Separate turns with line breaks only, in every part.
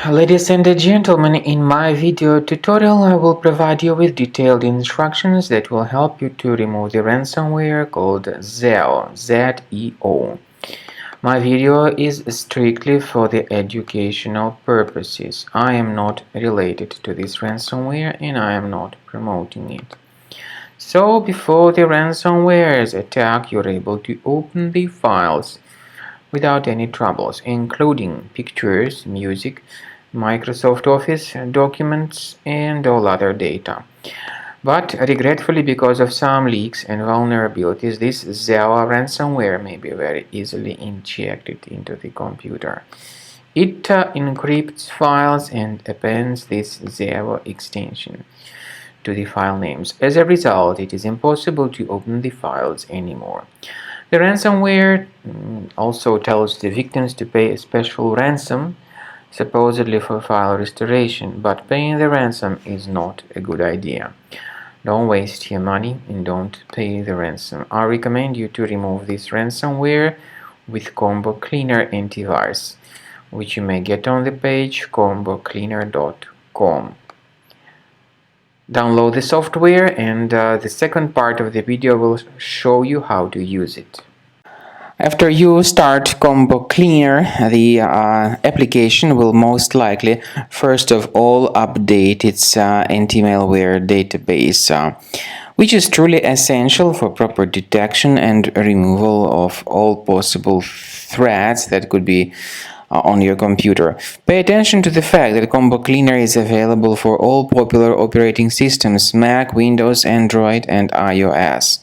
Ladies and gentlemen, in my video tutorial I will provide you with detailed instructions that will help you to remove the ransomware called ZEO, Z-E-O. My video is strictly for the educational purposes. I am not related to this ransomware and I am not promoting it. So before the ransomware's attack, you're able to open the files without any troubles, including pictures, music, Microsoft Office documents, and all other data. But regretfully, because of some leaks and vulnerabilities, this ZEO ransomware may be very easily injected into the computer. It encrypts files and appends this ZEO extension to the file names. As a result, it is impossible to open the files anymore. The ransomware also tells the victims to pay a special ransom, supposedly for file restoration, but paying the ransom is not a good idea. Don't waste your money and don't pay the ransom. I recommend you to remove this ransomware with combo Cleaner Antivirus, which you may get on the page combocleaner.com. Download the software, and the second part of the video will show you how to use it. After you start Combo Cleaner, the application will most likely first of all update its anti-malware database, which is truly essential for proper detection and removal of all possible threats that could be on your computer. Pay attention to the fact that Combo Cleaner is available for all popular operating systems: Mac, Windows, Android, and iOS.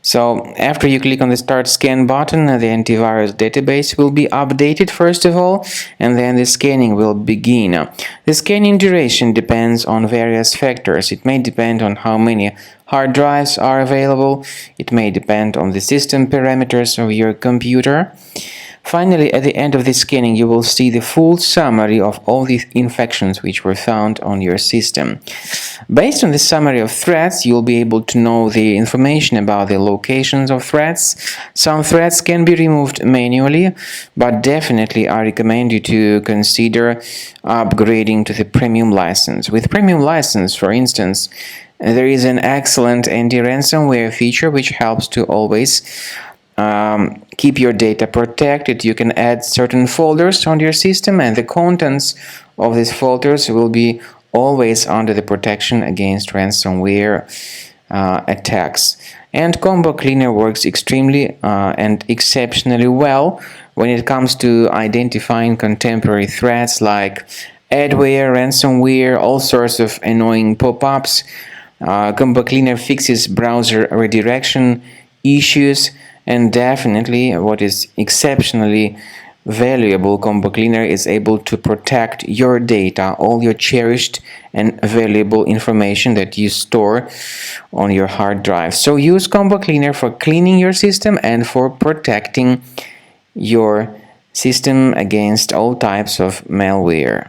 So after you click on the Start Scan button, the antivirus database will be updated first of all, and then the scanning will begin. The scanning duration depends on various factors. It may depend on how many hard drives are available. It may depend on the system parameters of your computer. Finally, at the end of the scanning, you will see the full summary of all the infections which were found on your system. Based on the summary of threats, you'll be able to know the information about the locations of threats. Some threats can be removed manually, but definitely I recommend you to consider upgrading to the premium license. With premium license, for instance, there is an excellent anti-ransomware feature which helps to always keep your data protected. You can add certain folders on your system, and the contents of these folders will be always under the protection against ransomware attacks. And Combo Cleaner works extremely and exceptionally well when it comes to identifying contemporary threats like adware, ransomware, all sorts of annoying pop-ups. Combo Cleaner fixes browser redirection issues. And definitely, what is exceptionally valuable, Combo Cleaner is able to protect your data, all your cherished and valuable information that you store on your hard drive. So use Combo Cleaner for cleaning your system and for protecting your system against all types of malware.